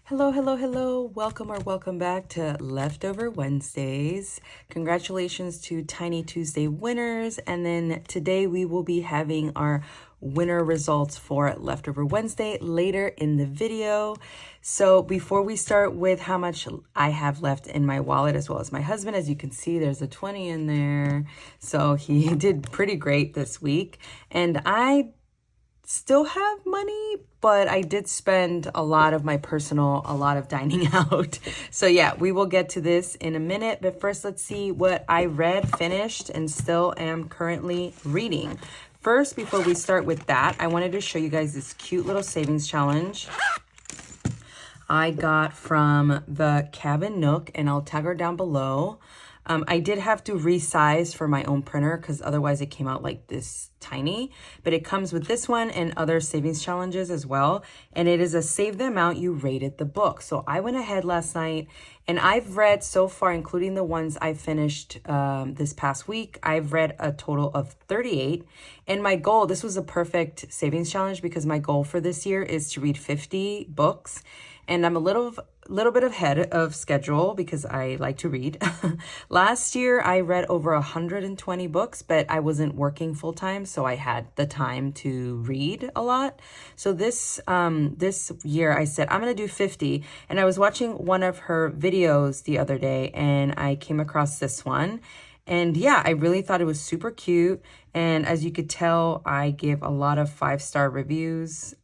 Hello, hello, hello. Welcome or welcome back to Leftover Wednesdays. Congratulations to Tiny Tuesday winners. And then today we will be having our winner results for Leftover Wednesday later in the video. So before we start with how much I have left in my wallet as well as my husband, as you can see, there's a 20 in there. So he did pretty great this week. And I still have money, but I did spend a lot of dining out. So yeah, we will get to this in a minute, but first let's see what I read, finished, and still am currently reading. First, before we start with that, I wanted to show you guys this cute little savings challenge I got from the Cabin Nook, and I'll tag her down below. I did have to resize for my own printer because otherwise it came out like this tiny, but it comes with this one and other savings challenges as well. And it is a save the amount you rated the book. So I went ahead last night and I've read so far, including the ones I finished this past week, I've read a total of 38. And my goal, this was a perfect savings challenge because my goal for this year is to read 50 books. And I'm a little bit ahead of schedule because I like to read. Last year, I read over 120 books, but I wasn't working full time, so I had the time to read a lot. So this year, I said, I'm going to do 50. And I was watching one of her videos the other day, and I came across this one. And yeah, I really thought it was super cute. And as you could tell, I give a lot of 5-star reviews.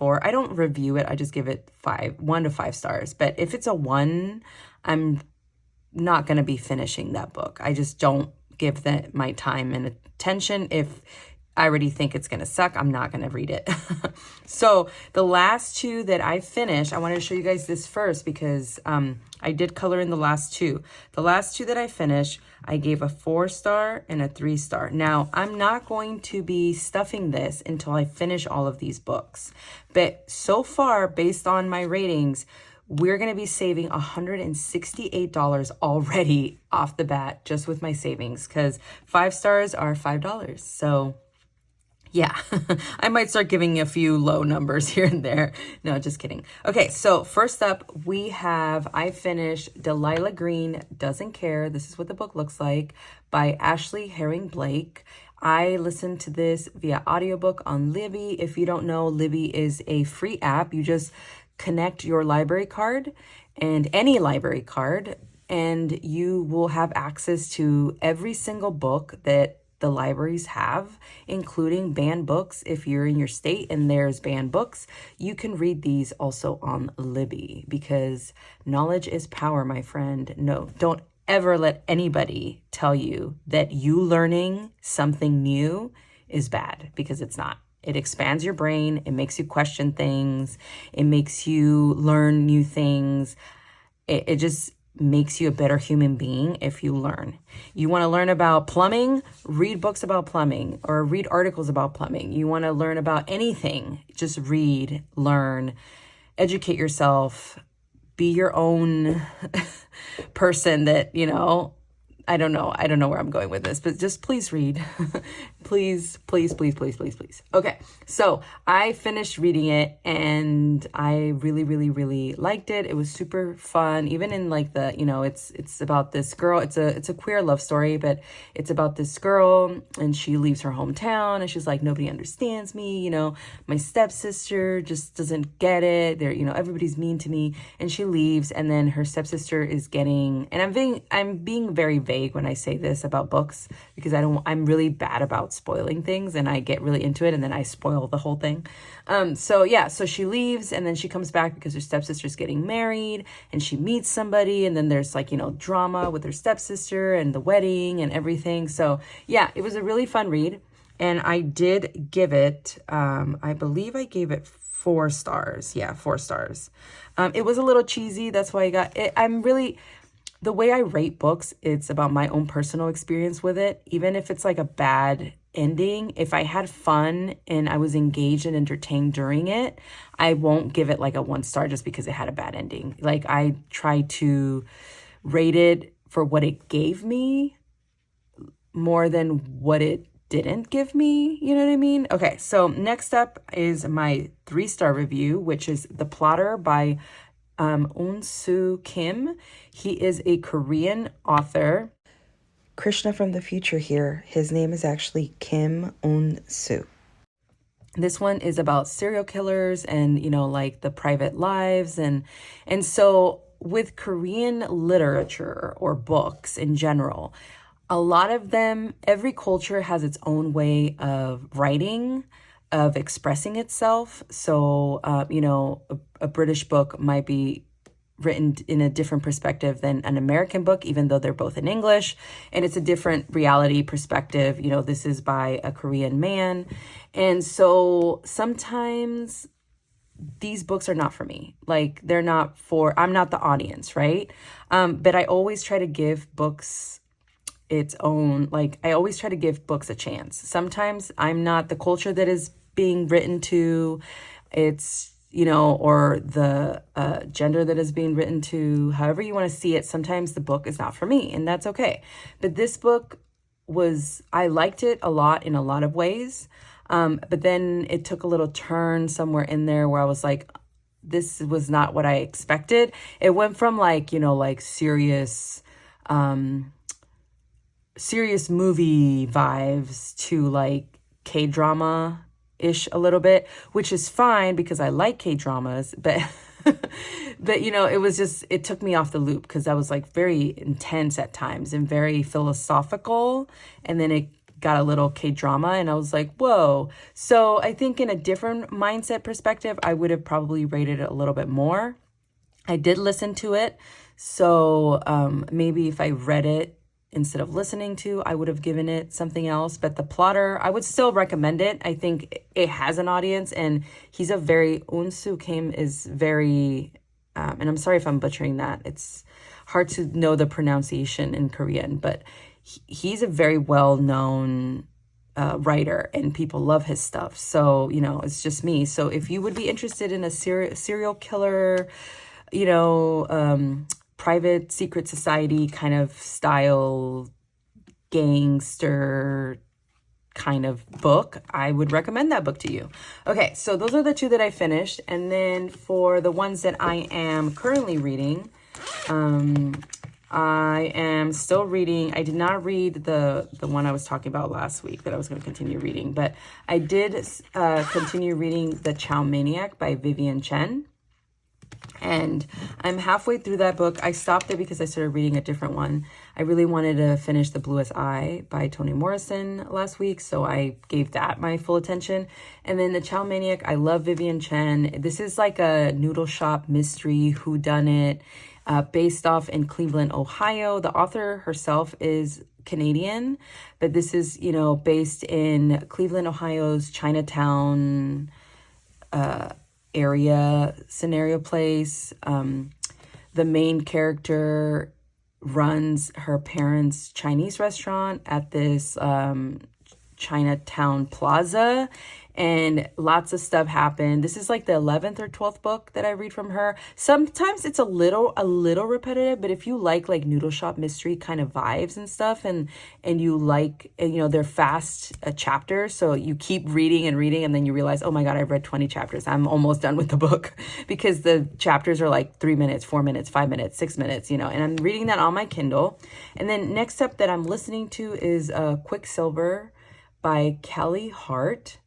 I don't review it, I just give it 1 to 5 stars. But if it's a 1, I'm not going to be finishing that book. I just don't give that my time and attention. If I already think it's going to suck, I'm not going to read it. So the last 2 that I finished, I wanted to show you guys this first because I did color in the last 2. The last 2 that I finished, I gave a 4-star and a 3-star. Now, I'm not going to be stuffing this until I finish all of these books. But so far, based on my ratings, we're going to be saving $168 already off the bat just with my savings because 5 stars are $5. So yeah, I might start giving a few low numbers here and there. No, just kidding. Okay, so first up, I finished Delilah Green Doesn't Care. This is what the book looks like by Ashley Herring Blake. I listened to this via audiobook on Libby. If you don't know, Libby is a free app. You just connect your library card and any library card, and you will have access to every single book that the libraries have, including banned books. If you're in your state and there's banned books, you can read these also on Libby because knowledge is power, my friend. No, don't ever let anybody tell you that you learning something new is bad because it's not. It expands your brain. It makes you question things. It makes you learn new things. It just makes you a better human being if you learn. You want to learn about plumbing? Read books about plumbing or read articles about plumbing. You want to learn about anything? Just read, learn, educate yourself, be your own person that, I don't know where I'm going with this, but just please read. Please, please, please, please, please, please. Okay, so I finished reading it and I really, really, really liked it. It was super fun. Even in like it's about this girl. It's a queer love story, but it's about this girl and she leaves her hometown and she's like, nobody understands me. My stepsister just doesn't get it. Everybody's mean to me, and she leaves. And then her stepsister is getting, and I'm being very vague when I say this about books because I'm really bad about spoiling things and I get really into it and then I spoil the whole thing. So she leaves and then she comes back because her stepsister's getting married and she meets somebody, and then there's drama with her stepsister and the wedding and everything. So yeah, it was a really fun read, and I did give it, I believe I gave it 4 stars. Yeah, 4 stars. It was a little cheesy. That's why I got it. The way I rate books, it's about my own personal experience with it. Even if it's like a bad ending, if I had fun and I was engaged and entertained during it, I won't give it like a 1 star just because it had a bad ending. Like, I try to rate it for what it gave me more than what it didn't give me, you know what I mean? Okay, so next up is my 3-star review, which is The Plotter by Eun-soo Kim. He is a Korean author. Krishna from the future here. His name is actually Kim Eun-soo. This one is about serial killers and, like the private lives. And so with Korean literature or books in general, a lot of them, every culture has its own way of writing, of expressing itself. So, a British book might be written in a different perspective than an American book, even though they're both in English. And it's a different reality perspective. This is by a Korean man. And so sometimes these books are not for me. Like I'm not the audience, right? But I always try to give books I always try to give books a chance. Sometimes I'm not the culture that is being written to. It's or the gender that is being written to, however you want to see it. Sometimes the book is not for me, and that's okay. But this book I liked it a lot in a lot of ways. But then it took a little turn somewhere in there where I was like, this was not what I expected. It went from serious movie vibes to like K-drama ish a little bit, which is fine because I like K-dramas, but it took me off the loop because I was like very intense at times and very philosophical, and then it got a little K-drama and I was like, whoa. So I think in a different mindset perspective, I would have probably rated it a little bit more. I did listen to it, so maybe if I read it instead of listening to, I would have given it something else. But the plotter, I would still recommend it. I think it has an audience, and Eun-soo Kim is very, and I'm sorry if I'm butchering that. It's hard to know the pronunciation in Korean, but he's a very well-known writer, and people love his stuff. So, it's just me. So if you would be interested in a serial killer, private secret society kind of style, gangster kind of book, I would recommend that book to you. Okay, so those are the two that I finished. And then for the ones that I am currently reading, I am still reading. I did not read the one I was talking about last week that I was going to continue reading, but I did continue reading The Chow Maniac by Vivian Chen. And I'm halfway through that book. I stopped it because I started reading a different one. I really wanted to finish The Bluest Eye by Toni Morrison last week, so I gave that my full attention. And then The Chow Maniac, I love Vivian Chen. This is like a noodle shop mystery whodunit, based off in Cleveland, Ohio. The author herself is Canadian, but this is, based in Cleveland, Ohio's Chinatown area scenario place. The main character runs her parents' Chinese restaurant at this Chinatown plaza, and lots of stuff happened. This is like the 11th or 12th book that I read from her. Sometimes it's a little repetitive, but if you like noodle shop mystery kind of vibes and stuff, and you like, they're fast chapters, so you keep reading and reading, and then you realize, oh my God, I've read 20 chapters. I'm almost done with the book because the chapters are like 3 minutes, 4 minutes, 5 minutes, 6 minutes, and I'm reading that on my Kindle. And then next up that I'm listening to is Quicksilver by Kelly Hart.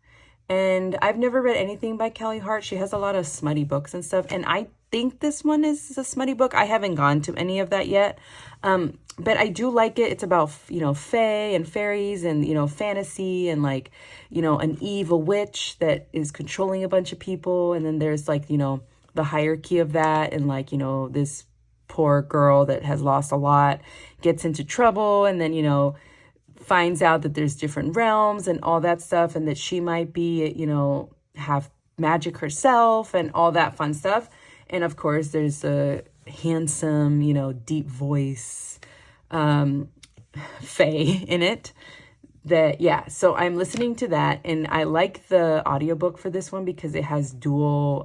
And I've never read anything by Kelly Hart. She has a lot of smutty books and stuff. And I think this one is a smutty book. I haven't gone to any of that yet. But I do like it. It's about, fae and fairies and, fantasy and an evil witch that is controlling a bunch of people. And then there's the hierarchy of that. And this poor girl that has lost a lot gets into trouble. And then, finds out that there's different realms and all that stuff, and that she might be, have magic herself and all that fun stuff. And of course, there's a handsome, deep voice fae in it. So I'm listening to that, and I like the audiobook for this one because it has dual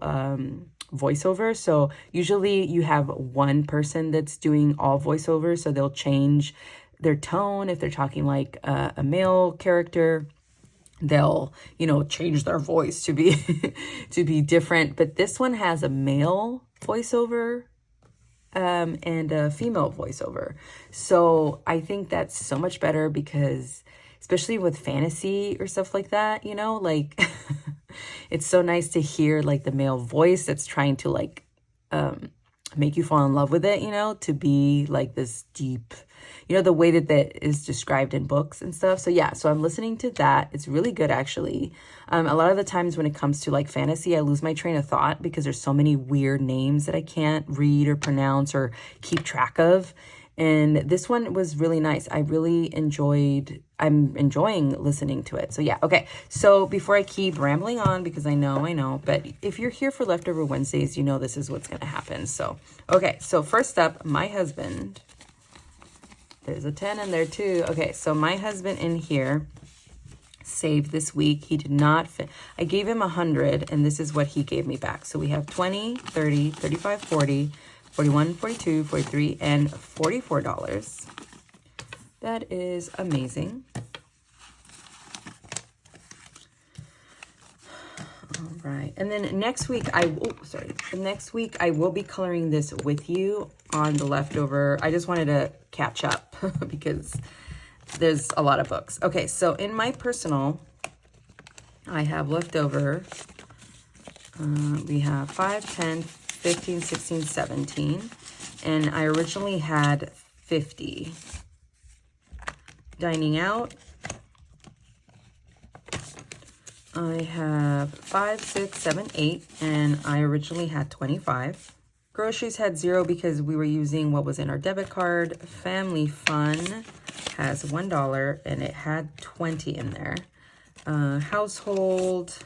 voiceover. So usually you have one person that's doing all voiceovers, so they'll change their tone. If they're talking like a male character, they'll change their voice to be to be different. But this one has a male voiceover and a female voiceover. So I think that's so much better because, especially with fantasy or stuff like that, you know, like it's so nice to hear like the male voice that's trying to like make you fall in love with it, you know, to be like this deep, you know, the way that that is described in books and stuff. So yeah, so I'm listening to that. It's really good, actually. A lot of the times when it comes to like fantasy, I lose my train of thought because there's so many weird names that I can't read or pronounce or keep track of. And this one was really nice. I'm enjoying listening to it. So yeah, okay. So before I keep rambling on, because I know, but if you're here for Leftover Wednesdays, you know this is what's going to happen. So, okay. So first up, my husband, there's a 10 in there too. Okay. So my husband in here saved this week. He did not I gave him 100 and this is what he gave me back. So we have 20, 30, 35, 40, 41, 42, 43, and $44. That is amazing. All right. And then next week, next week I will be coloring this with you on the leftover. I just wanted to catch up because there's a lot of books. Okay, so in my personal, I have leftover. We have 5, 10, 15, 16, 17. And I originally had 50. Dining out, I have 5, 6, 7, 8, and I originally had 25. Groceries had 0 because we were using what was in our debit card. Family Fun has $1 and it had 20 in there. Household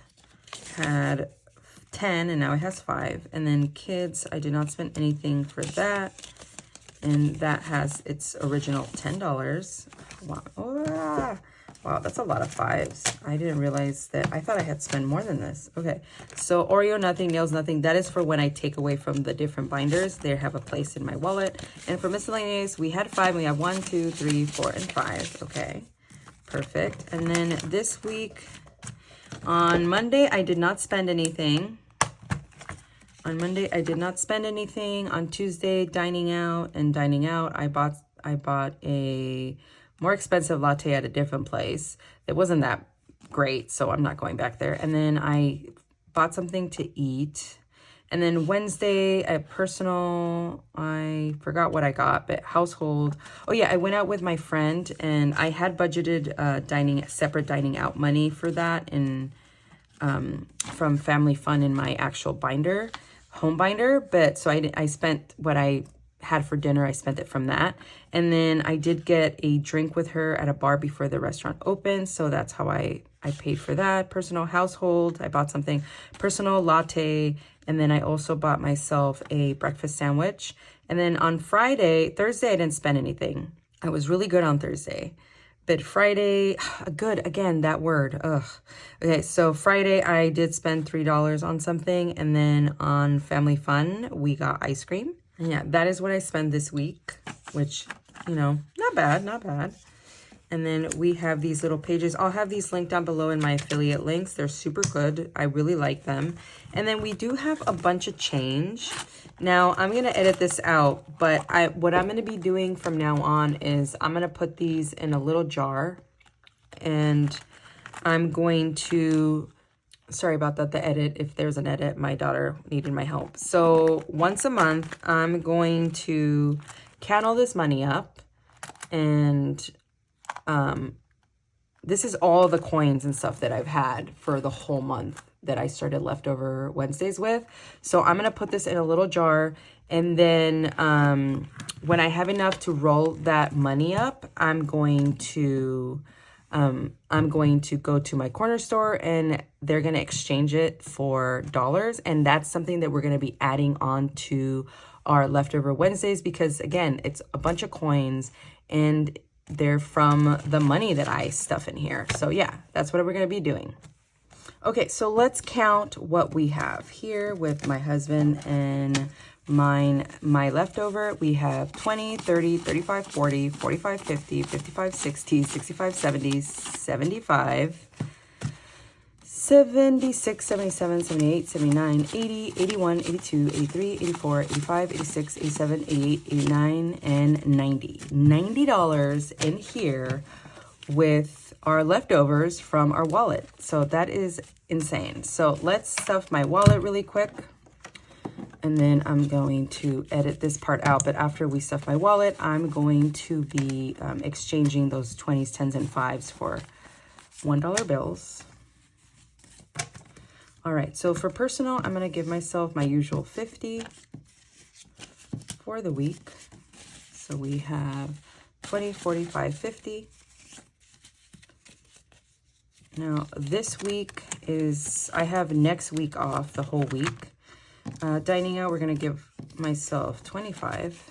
had 10 and now it has 5. And then kids, I did not spend anything for that. And that has its original $10. Wow. Oh, wow, that's a lot of 5s. I didn't realize that. I thought I had spent more than this. Okay, so Oreo, nothing, nails, nothing. That is for when I take away from the different binders. They have a place in my wallet. And for miscellaneous, we had 5. We have 1, 2, 3, 4, and 5. Okay, perfect. And then this week, on Monday, I did not spend anything. On Monday, I did not spend anything. On Tuesday, dining out, I bought a more expensive latte at a different place. It wasn't that great, so I'm not going back there. And then I bought something to eat. And then Wednesday, at personal, I forgot what I got, but household. Oh yeah, I went out with my friend, and I had budgeted separate dining out money for that, and from Family Fun in my actual binder. Home binder, but so I spent what I had for dinner. I spent it from that. And then I did get a drink with her at a bar before the restaurant opened, so that's how I paid for that. Personal, household, I bought something. Personal, latte, and then I also bought myself a breakfast sandwich. And then on Thursday I didn't spend anything. I was really good on Thursday. But Friday, good, again, that word, ugh. Okay, so Friday, I did spend $3 on something. And then on Family Fun, we got ice cream. And yeah, that is what I spent this week, which, you know, not bad, not bad. And then we have these little pages. I'll have these linked down below in my affiliate links. They're super good. I really like them. And then we do have a bunch of change. Now, I'm going to edit this out, but what I'm going to be doing from now on is I'm going to put these in a little jar, and I'm going to, sorry about that, the edit, if there's an edit, my daughter needed my help. So once a month, I'm going to count all this money up, and this is all the coins and stuff that I've had for the whole month that I started Leftover Wednesdays with. So I'm going to put this in a little jar, and then when I have enough to roll that money up, I'm going to go to my corner store, and they're going to exchange it for dollars. And that's something that we're going to be adding on to our Leftover Wednesdays, because again, it's a bunch of coins and they're from the money that I stuff in here. So yeah, that's what we're going to be doing. Okay, so let's count what we have here with my husband and my leftover. We have 20, 30, 35, 40, 45, 50, 55, 60, 65, 70, 75, 76, 77, 78, 79, 80, 81, 82, 83, 84, 85, 86, 87, 88, 89, and 90. $90 in here with our leftovers from our wallet. So that is insane. So let's stuff my wallet really quick. And then I'm going to edit this part out. But after we stuff my wallet, I'm going to be exchanging those 20s, 10s, and 5s for $1 bills. All right, so for personal, I'm gonna give myself my usual 50 for the week. So we have 20, 45, 50. Now this week is, I have next week off, the whole week. Dining out, we're gonna give myself 25.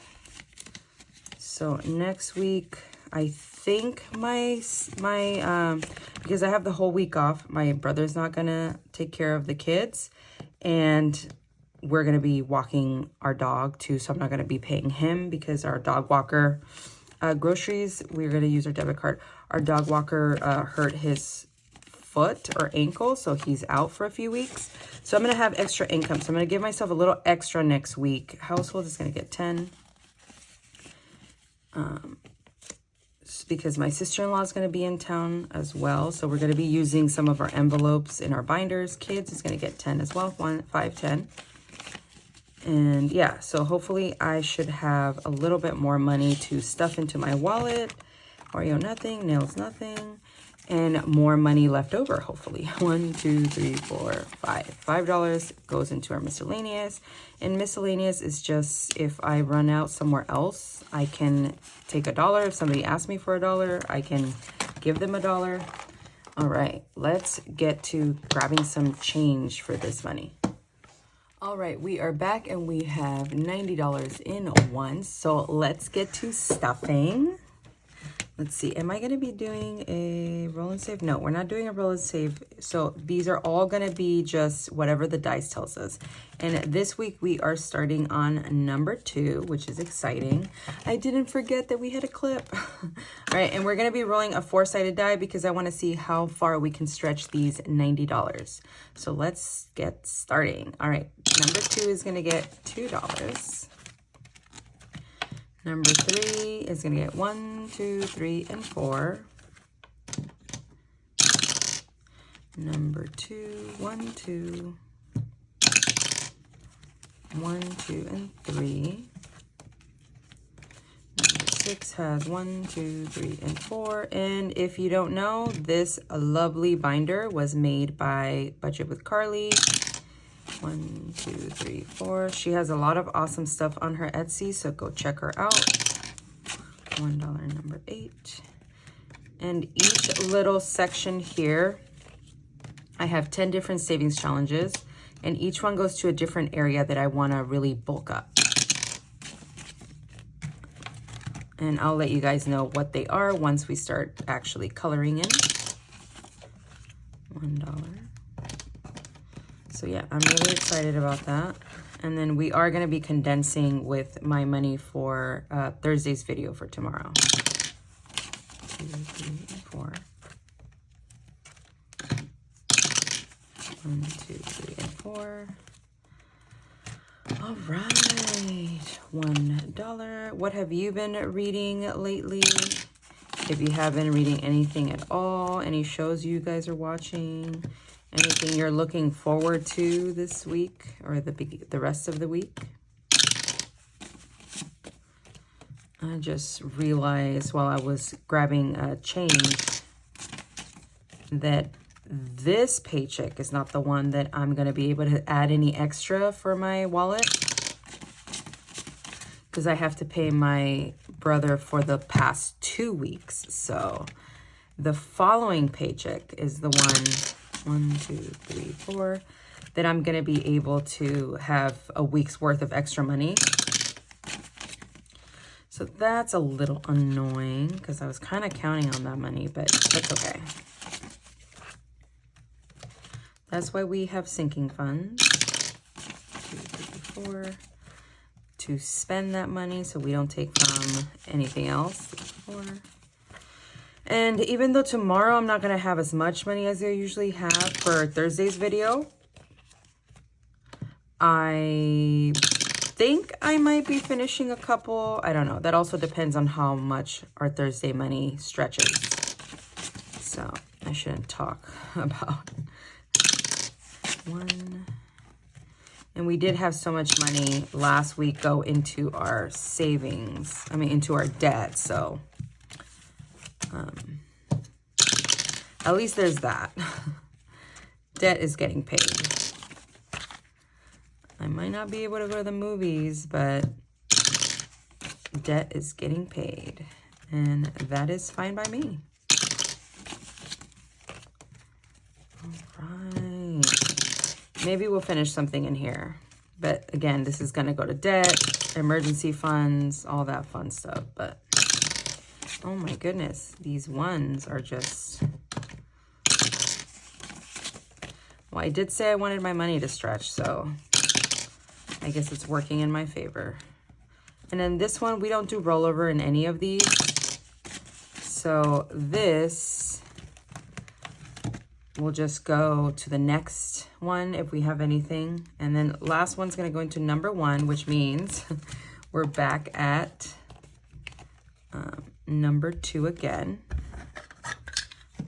So next week, I think because I have the whole week off, my brother's not gonna take care of the kids, and we're gonna be walking our dog too, so I'm not gonna be paying him because our dog walker groceries, we're gonna use our debit card. Our dog walker hurt his foot or ankle, so he's out for a few weeks. So I'm gonna have extra income. So I'm gonna give myself a little extra next week. Household is gonna get 10. Because my sister-in-law is going to be in town as well. So we're going to be using some of our envelopes in our binders. Kids is going to get 10 as well, 1, 5, 10. And yeah, so hopefully I should have a little bit more money to stuff into my wallet. Oreo nothing, nails nothing, and more money left over, hopefully. 1, 2, 3, 4, 5. $5 goes into our miscellaneous. And miscellaneous is just if I run out somewhere else, I can take $1. If somebody asks me for $1, I can give them $1. All right, let's get to grabbing some change for this money. All right, we are back and we have $90 in one. So let's get to stuffing. Let's see, am I going to be doing a roll and save? No, we're not doing a roll and save. So these are all going to be just whatever the dice tells us. And this week we are starting on number 2, which is exciting. I didn't forget that we had a clip. All right, and we're going to be rolling a 4-sided die because I want to see how far we can stretch these $90. So let's get starting. All right, number 2 is going to get $2. Number 3 is going to get 1, 2, 3, and 4. Number 2, 1, 2. 1, 2, and 3. Number 6 has 1, 2, 3, and 4. And if you don't know, this lovely binder was made by Budget with Carly. 1, 2, 3, 4. She has a lot of awesome stuff on her Etsy, so go check her out. $1 number 8. And each little section here, I have 10 different savings challenges, and each one goes to a different area that I want to really bulk up. And I'll let you guys know what they are once we start actually coloring in. $1. So yeah, I'm really excited about that. And then we are going to be condensing with my money for Thursday's video for tomorrow. 2, 3, and 4. 1, 2, 3, and 4. All right, $1. What have you been reading lately? If you have been reading anything at all, any shows you guys are watching, anything you're looking forward to this week or the rest of the week? I just realized while I was grabbing change that this paycheck is not the one that I'm going to be able to add any extra for my wallet, because I have to pay my brother for the past 2 weeks. So the following paycheck is the one, 1, 2, 3, 4, that I'm going to be able to have a week's worth of extra money. So that's a little annoying because I was kind of counting on that money, but that's okay. That's why we have sinking funds. 2, 3, 4. To spend that money so we don't take from anything else. 4. And even though tomorrow I'm not going to have as much money as I usually have for Thursday's video, I think I might be finishing a couple. I don't know. That also depends on how much our Thursday money stretches. So I shouldn't talk about one. And we did have so much money last week go into our savings. I mean, into our debt. So at least there's that. Debt is getting paid. I might not be able to go to the movies, but debt is getting paid. And that is fine by me. All right. Maybe we'll finish something in here. But again, this is going to go to debt, emergency funds, all that fun stuff. But oh my goodness, these ones are just... Well, I did say I wanted my money to stretch, so I guess it's working in my favor. And then this one, we don't do rollover in any of these. So this will just go to the next one if we have anything. And then last one's going to go into number 1, which means we're back at number 2 again.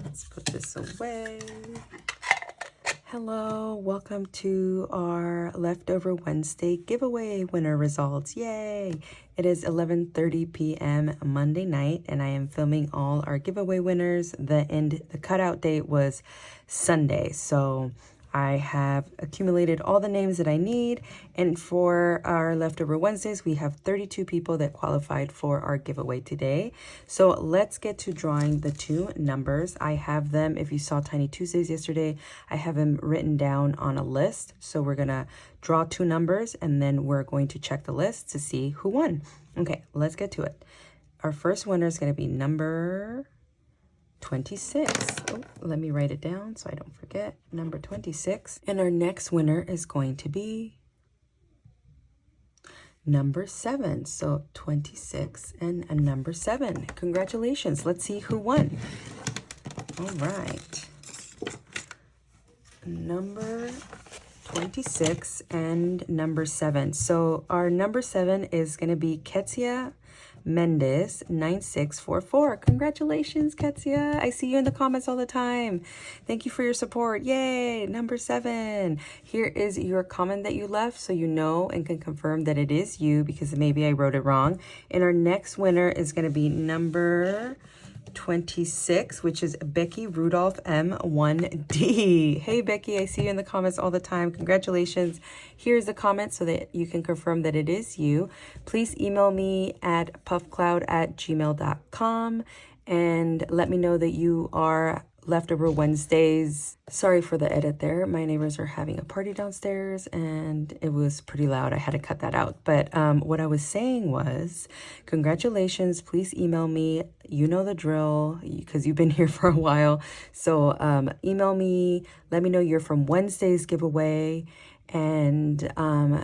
Let's put this away. Hello, welcome to our Leftover Wednesday giveaway winner results. Yay! It is 11:30 p.m. Monday night, and I am filming all our giveaway winners. The cutout date was Sunday, so I have accumulated all the names that I need, and for our Leftover Wednesdays, we have 32 people that qualified for our giveaway today. So let's get to drawing the 2 numbers. I have them, if you saw Tiny Tuesdays yesterday, I have them written down on a list. So we're going to draw 2 numbers, and then we're going to check the list to see who won. Okay, let's get to it. Our first winner is going to be number 26. Oh, let me write it down so I don't forget. Number 26. And our next winner is going to be number 7. So 26 and a number 7. Congratulations. Let's see who won. All right. Number 26 and number 7. So our number 7 is going to be Ketsia Mendes 9644. Congratulations, Ketsia. I see you in the comments all the time. Thank you for your support. Yay, number 7. Here is your comment that you left so you know and can confirm that it is you because maybe I wrote it wrong. And our next winner is going to be number 26, which is Becky Rudolph M1D. Hey Becky, I see you in the comments all the time. Congratulations. Here's the comment so that you can confirm that it is you. Please email me at puffcloud@gmail.com and let me know that you are Leftover Wednesdays. Sorry for the edit there. My neighbors are having a party downstairs and it was pretty loud. I had to cut that out. But what I was saying was, congratulations. Please email me. You know the drill because you've been here for a while. So email me. Let me know you're from Wednesday's giveaway. And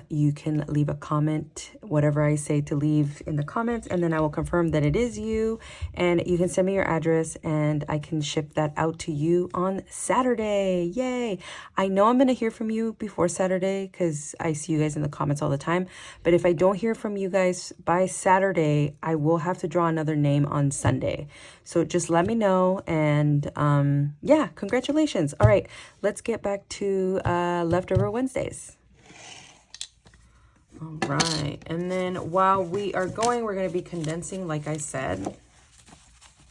you can leave a comment, whatever I say to leave in the comments, and then I will confirm that it is you. And you can send me your address and I can ship that out to you on Saturday. Yay! I know I'm going to hear from you before Saturday because I see you guys in the comments all the time. But if I don't hear from you guys by Saturday, I will have to draw another name on Sunday. So just let me know. And yeah, congratulations. All right, let's get back to Leftover Wednesdays. All right, and then while we are going, we're going to be condensing, like I said.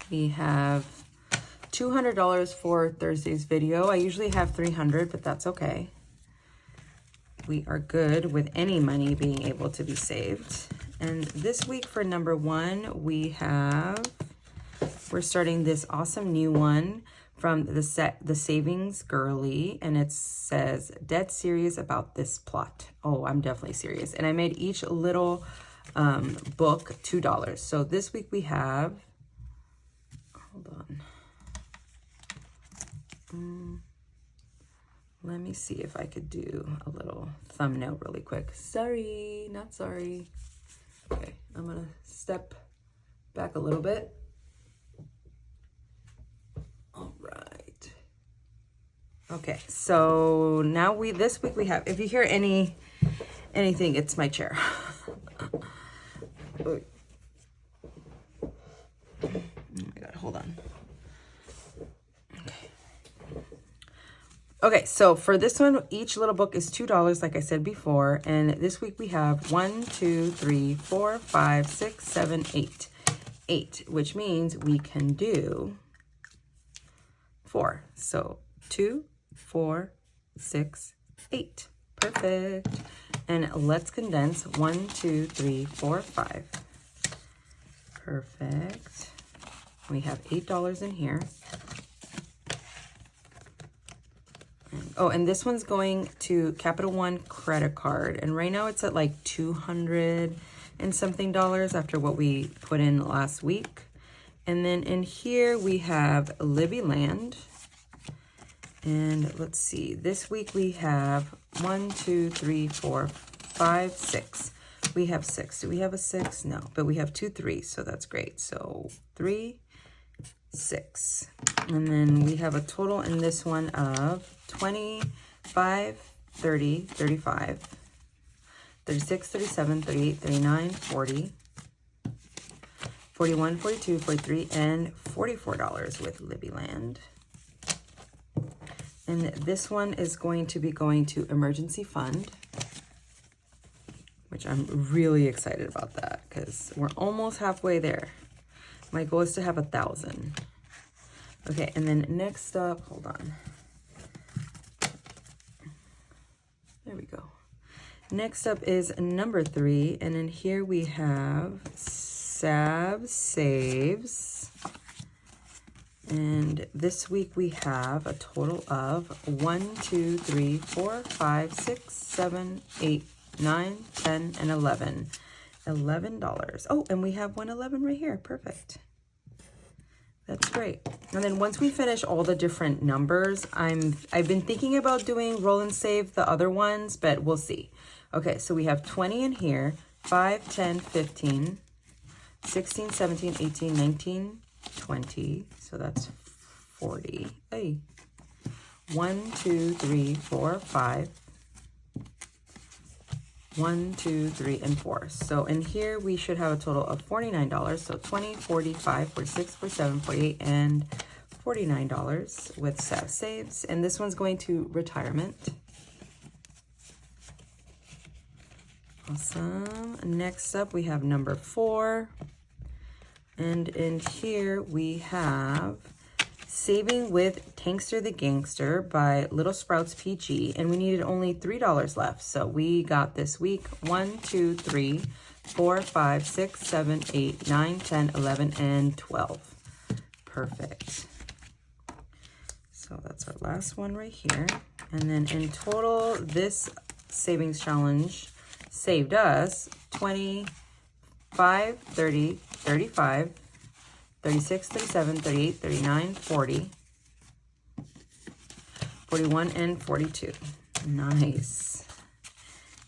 We have $200 for Thursday's video. I usually have $300, but that's okay. We are good with any money being able to be saved. And this week for number 1, we're starting this awesome new one from the Savings Girly, and it says, dead serious about this plot. Oh, I'm definitely serious. And I made each little book $2. So this week we have, hold on. Let me see if I could do a little thumbnail really quick. Sorry, not sorry. Okay, I'm gonna step back a little bit. All right. Okay, so now this week we have, if you hear anything, it's my chair. Oh my God, hold on. Okay, so for this one, each little book is $2, like I said before. And this week we have 1, 2, 3, 4, 5, 6, 7, 8. 8, which means we can do 4. So 2, 4, 6, 8. Perfect. And let's condense 1, 2, 3, 4, 5. Perfect. We have $8 in here. Oh, and this one's going to Capital One credit card. And right now it's at like 200 and something dollars after what we put in last week. And then in here we have Libby Land. And let's see, this week we have 1, 2, 3, 4, 5, 6. We have 6. Do we have a 6? No, but we have 2 3s, so that's great. So 3, 6. And then we have a total in this one of 25, 30, 35, 36, 37, 38, 39, 40, 41, 42, 43, and $44 with Libby Land. And this one is going to be going to Emergency Fund, which I'm really excited about that because we're almost halfway there. My goal is to have 1,000. Okay, and then next up, hold on. There we go. Next up is number 3, and in here we have Sab Saves. And this week we have a total of 1, 2, 3, 4, 5, 6, 7, 8, 9, 10, and 11. $11. Oh, and we have 111 right here. Perfect. That's great. And then once we finish all the different numbers, I've been thinking about doing roll and save the other ones, but we'll see. Okay, so we have 20 in here, 5, 10, 15, 16, 17, 18, 19, 20. So that's 40. Hey. 1, 2, 3, 4, 5. 1, 2, 3, and 4. So in here we should have a total of $49. So 20, 45, 46, 47, 48, and $49 with Sab Saves. And this one's going to retirement. Awesome. Next up we have number 4. And in here we have Saving with Tankster the Gangster by Little Sprouts PG, and we needed only $3 left. So we got this week 1, 2, 3, 4, 5, 6, 7, 8, 9, 10, 11, and 12. Perfect. So that's our last one right here. And then in total, this savings challenge saved us 25, 30, 35, 36, 37, 38, 39, 40, 41, and 42. Nice.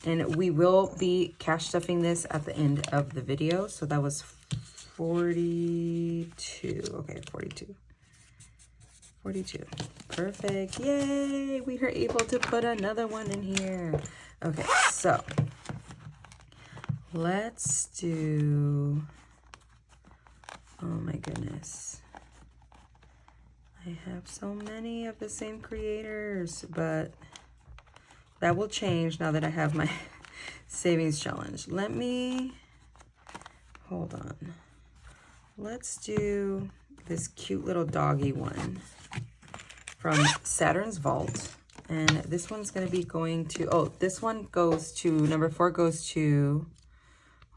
And we will be cash stuffing this at the end of the video. So that was 42. Okay, 42. 42. Perfect. Yay! We were able to put another one in here. Okay, so let's do... Oh my goodness. I have so many of the same creators, but that will change now that I have my savings challenge. Let me, hold on. Let's do this cute little doggy one from Saturn's Vault. And this one's going to be going to, oh, this one goes to, number 4 goes to,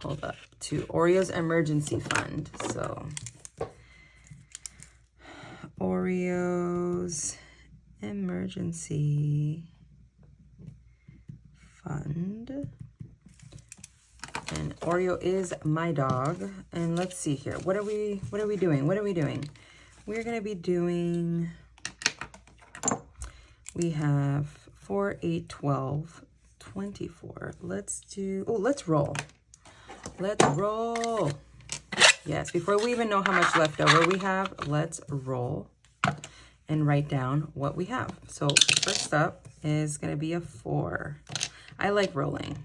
hold up, to Oreo's Emergency Fund. So Oreo's Emergency Fund. And Oreo is my dog. And let's see here. What are we doing? We're going to be doing, we have 4, 8, 12, 24. Let's do, oh, let's roll. Let's roll. Yes, before we even know how much left over we have, let's roll. and write down what we have. So first up is going to be a 4. I like rolling.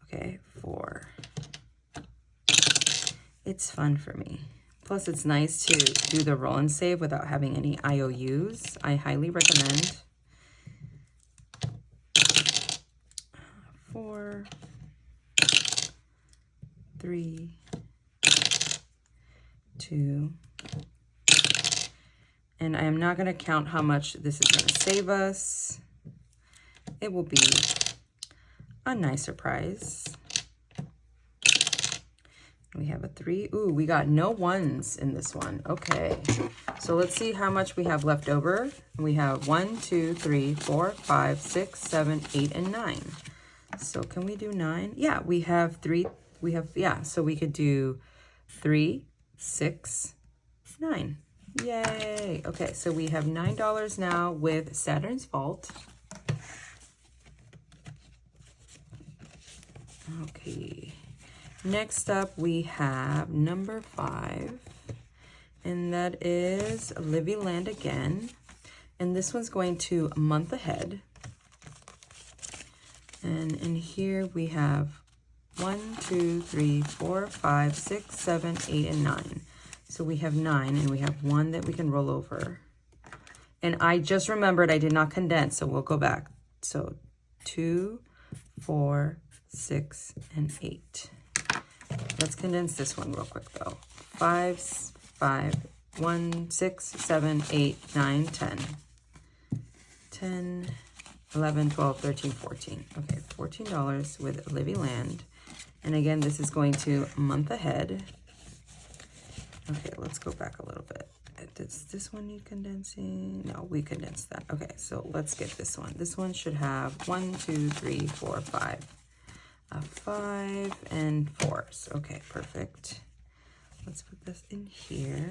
Okay, 4. It's fun for me. Plus, it's nice to do the roll and save without having any IOUs. I highly recommend. 4, 3, 2, and I am not going to count how much this is going to save us. It will be a nice surprise. We have a 3. Ooh, we got no 1s in this one. Okay, so let's see how much we have left over. We have 1, 2, 3, 4, 5, 6, 7, 8, and 9. So can we do 9? Yeah, we have 3. We have, yeah, so we could do 3, 6, 9. Yay. Okay, so we have $9 now with Saturn's Vault. Okay. Next up, we have number 5, and that is Livy Land again. And this one's going to a month ahead. And in here we have 1, 2, 3, 4, 5, 6, 7, 8, and 9. So we have 9, and we have 1 that we can roll over. And I just remembered I did not condense, so we'll go back. So 2, 4, 6, and 8. Let's condense this one real quick though. 5, 1, 6, 7, 8, 9, 10. 10, 11, 12, 13, 14. Okay, $14 with Livy Land. And again, this is going to a month ahead. Okay, let's go back a little bit. Does this one need condensing? No, we condensed that. Okay, so let's get this one. This one should have 1, 2, 3, 4, 5. 5 and 4s. Okay, perfect. Let's put this in here.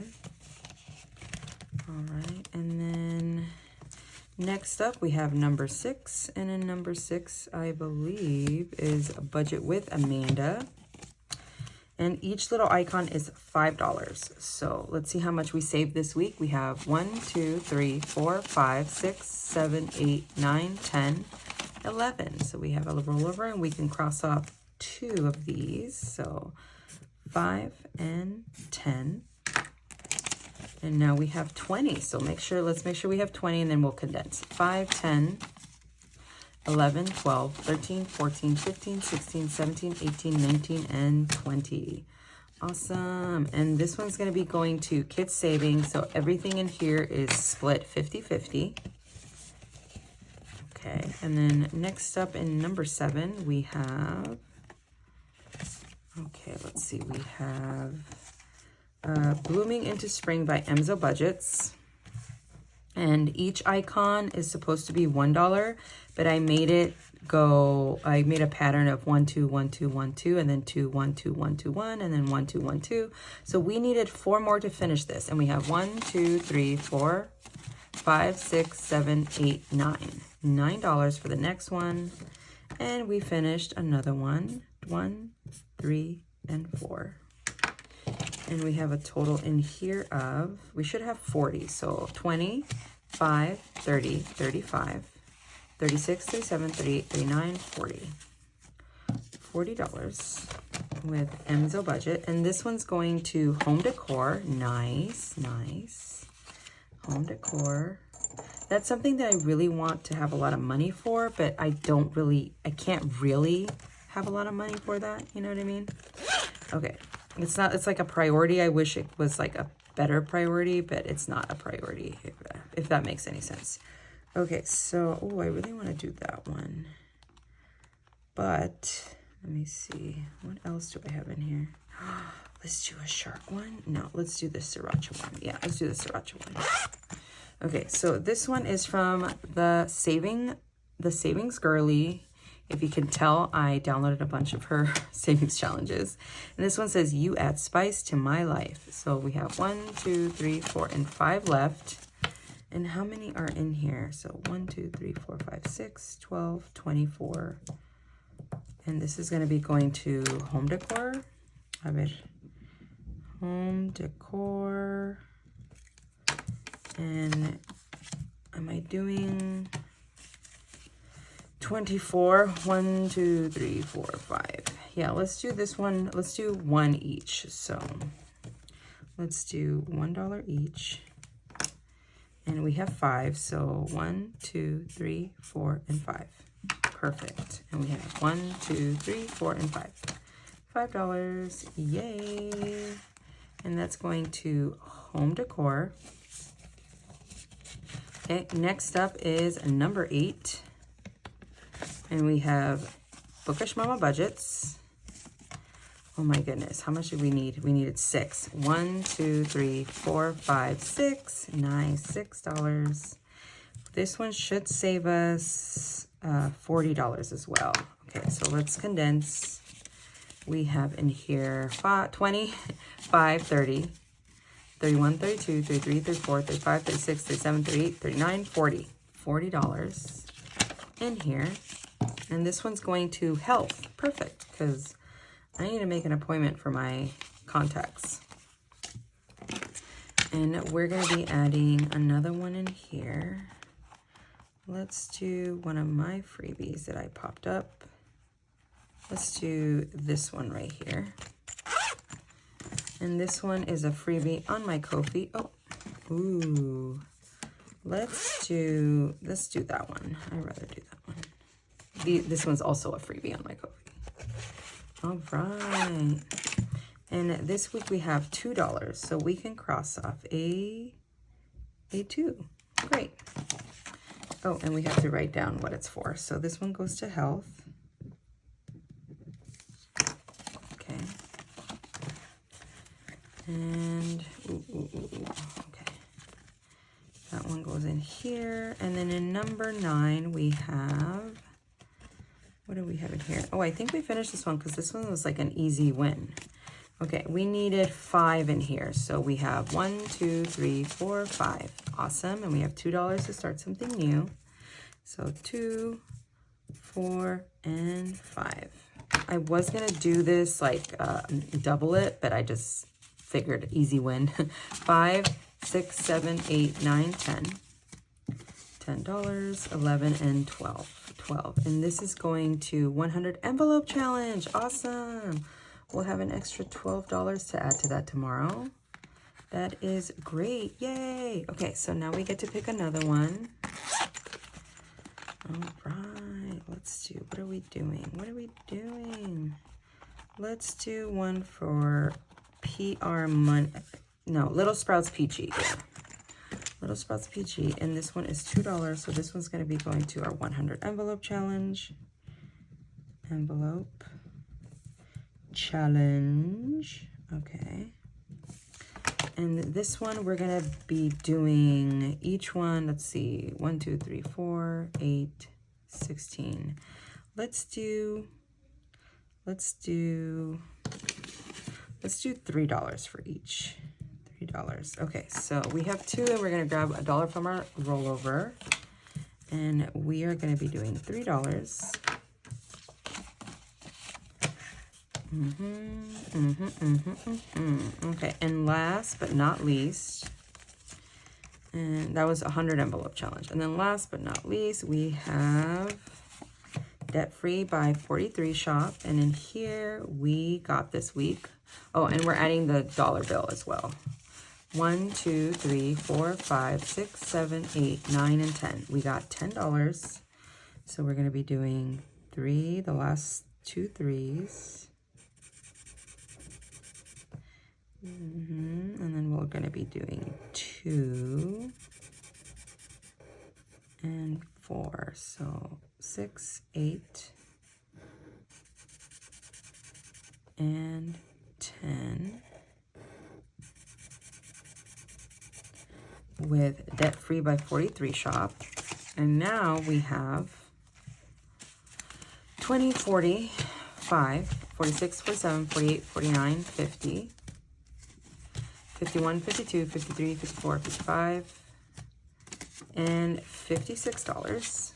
All right, and then next up we have number 6, and in number 6 I believe is a budget with Amanda, and each little icon is $5. So let's see how much we saved this week. We have 1, 2, 3, 4, 5, 6, 7, 8, 9, 10, 11. So we have a rollover, and we can cross off 2 of these. So 5 and 10. And now we have 20. So let's make sure we have 20, and then we'll condense. 5, 10, 11, 12, 13, 14, 15, 16, 17, 18, 19, and 20. Awesome. And this one's going to be going to Kids Savings. So everything in here is split 50-50. Okay, and then next up in number 7, we have, okay, let's see, we have Blooming into Spring by Emzo Budgets. And each icon is supposed to be $1, but I made a pattern of 1, 2, 1, 2, 1, 2, and then 2, 1, 2, 1, 2, 1, and then 1, 2, 1, 2. So we needed 4 more to finish this, and we have 1, 2, 3, 4, 5, 6, 7, 8, 9. $9 for the next one, and we finished another one. 1, 3, and 4. And we have a total in here of, we should have 40. So 20, 5, 30, 35, 36, 37, 38, 39, 40. $40 with Emzo Budget. And this one's going to Home Decor. Nice, nice. Home Decor. That's something that I really want to have a lot of money for, but I can't really have a lot of money for that. You know what I mean? Okay. It's like a priority. I wish it was like a better priority, but it's not a priority, if that makes any sense. Okay, so, oh, I really want to do that one. But, let me see. What else do I have in here? Let's do a shark one. No, let's do the sriracha one. Yeah, let's do the sriracha one. Okay, so this one is from the Savings Girly. If you can tell, I downloaded a bunch of her savings challenges. And this one says, you add spice to my life. So we have 1, 2, 3, 4, and 5 left. And how many are in here? So 1, 2, 3, 4, 5, 6, 12, 24. And this is going to be going to Home Decor. A ver. Home Decor. And am I doing 24? 1, 2, 3, 4, 5. Yeah, let's do this one. Let's do one each. So let's do $1 each. And we have 5. So 1, 2, 3, 4, and 5. Perfect. And we have 1, 2, 3, 4, and 5. $5. Yay. And that's going to home decor. Okay, next up is number 8. And we have Bookish Mama Budgets. Oh my goodness, how much did we need? We needed 6. 1, 2, 3, 4, 5, 6. Nice, $6. This one should save us $40 as well. Okay, so let's condense. We have in here 20, 5, 30, 31, 32, 33, 34, 35, 36, 37, 38, 39, 40. $40 in here. And this one's going to health. Perfect, because I need to make an appointment for my contacts. And we're going to be adding another one in here. Let's do one of my freebies that I popped up. Let's do this one right here. And this one is a freebie on my Ko-fi. Oh, ooh. Let's do that one. I'd rather do that one. This one's also a freebie on my Ko-fi. All right. And this week we have $2, so we can cross off a 2. Great. Oh, and we have to write down what it's for. So this one goes to health. Okay. And, okay. That one goes in here. And then in number 9, we have, what do we have in here? Oh, I think we finished this one because this one was like an easy win. Okay, we needed 5 in here. So we have 1, 2, 3, 4, 5. Awesome. And we have $2 to start something new. So 2, 4, and 5. I was going to do this like double it, but I just figured easy win. 5, 6, 7, 8, 9, 10. $10, 11, and 12. 12. And this is going to 100 envelope challenge. Awesome. We'll have an extra $12 to add to that tomorrow. That is great. Yay. Okay, so now we get to pick another one. All right, let's do, what are we doing? What are we doing? Let's do one for PR Money. No, Little Sprouts Peachy. Little Sprouts Peachy, and this one is $2. So this one's going to be going to our 100 envelope challenge. Envelope challenge. Okay. And this one we're going to be doing each one. Let's see. 1, 2, 3, 4, 8, 16. Let's do $3 for each. $3. Okay, so we have 2 and we're going to grab $1 from our rollover. And we are going to be doing $3. Okay, and last but not least, and that was 100 envelope challenge. And then last but not least, we have Debt Free by 43 shop. And in here we got this week. Oh, and we're adding the dollar bill as well. 1, 2, 3, 4, 5, 6, 7, 8, 9, and 10. We got $10. So we're going to be doing 3, the last 2 3s. And then we're going to be doing 2 and 4. So 6, 8, and 10. With Debt Free by 43 shop. And now we have 20, 40, 5, 46, 47, 48, 49, 50, 51, 52, 53, 54, 55, and $56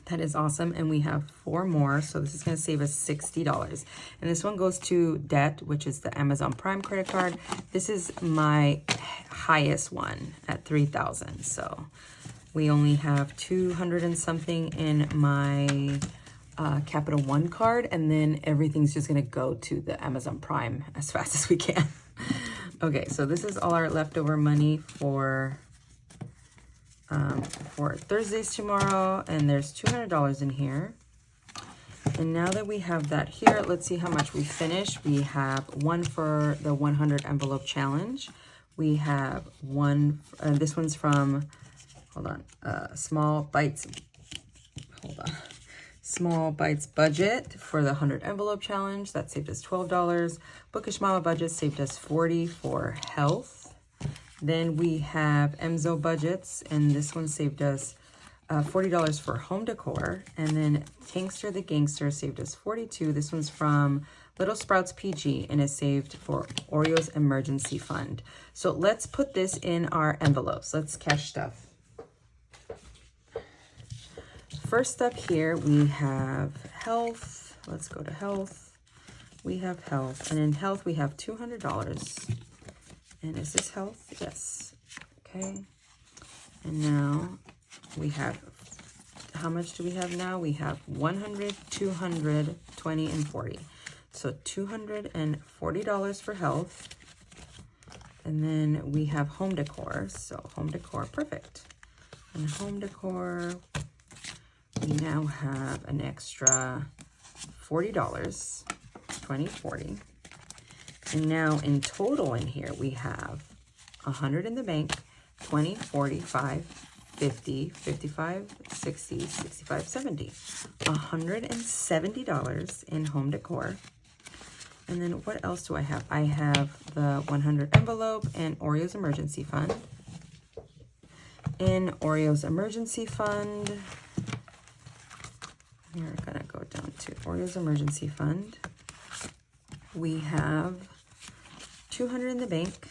That is awesome. And we have 4 more. So this is going to save us $60. And this one goes to debt, which is the Amazon Prime credit card. This is my highest one at $3,000. So we only have 200 and something in my Capital One card. And then everything's just going to go to the Amazon Prime as fast as we can. Okay, so this is all our leftover money for Thursdays tomorrow, and there's $200 in here. And now that we have that here, let's see how much we finished. We have one for the 100 envelope challenge. We have one, this one's from, hold on, Small Bites budget for the 100 envelope challenge. That saved us $12. Bookish Mama budget saved us $40 for health. Then we have Emzo budgets, and this one saved us $40 for home decor. And then Tankster the Gangster saved us $42. This one's from Little Sprouts PG, and it saved for Oreo's emergency fund. So let's put this in our envelopes. Let's cash stuff. First up here, we have health. Let's go to health. We have health, and in health, we have $200. And is this health? Yes. Okay. And now we have, how much do we have now? We have 100, 200, 20, and 40. So $240 for health. And then we have home decor. So home decor, perfect. And home decor, we now have an extra $40, 20, 40. And now in total in here, we have 100 in the bank, 20, 45, 50, 55, 60, 65, 70. $170 in home decor. And then what else do I have? I have the 100 envelope and Oreo's emergency fund. In Oreo's emergency fund, we're gonna go down to Oreo's emergency fund. We have 200 in the bank.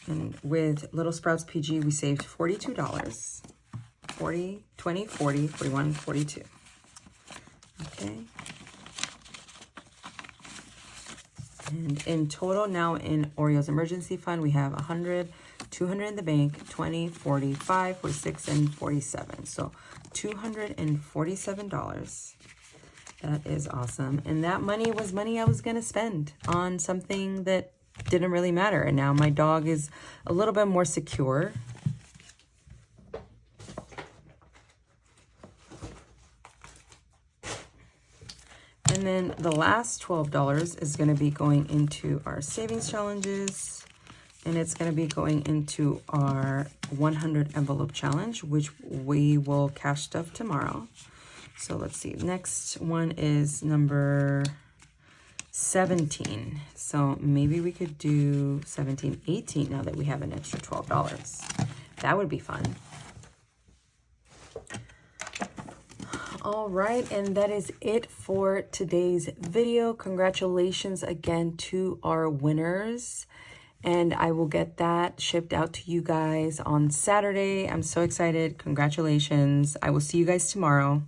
And with Little Sprouts PG, we saved $42. 40, 20, 40, 41, 42. Okay. And in total now in Oreo's emergency fund, we have 100, 200 in the bank, 20, 45, 46, and 47. So $247. That is awesome. And that money was money I was going to spend on something that didn't really matter. And now my dog is a little bit more secure. And then the last $12 is going to be going into our savings challenges. And it's going to be going into our 100 envelope challenge, which we will cash stuff tomorrow. So let's see. Next one is number 17. So maybe we could do 17, 18 now that we have an extra $12. That would be fun. All right, and that is it for today's video. Congratulations again to our winners. And I will get that shipped out to you guys on Saturday. I'm so excited. Congratulations. I will see you guys tomorrow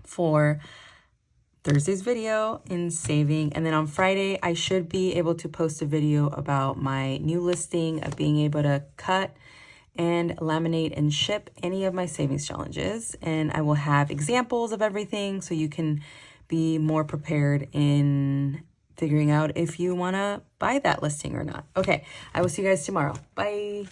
for Thursday's video in saving. And then on Friday, I should be able to post a video about my new listing of being able to cut and laminate and ship any of my savings challenges. And I will have examples of everything so you can be more prepared in figuring out if you want to buy that listing or not. Okay, I will see you guys tomorrow. Bye.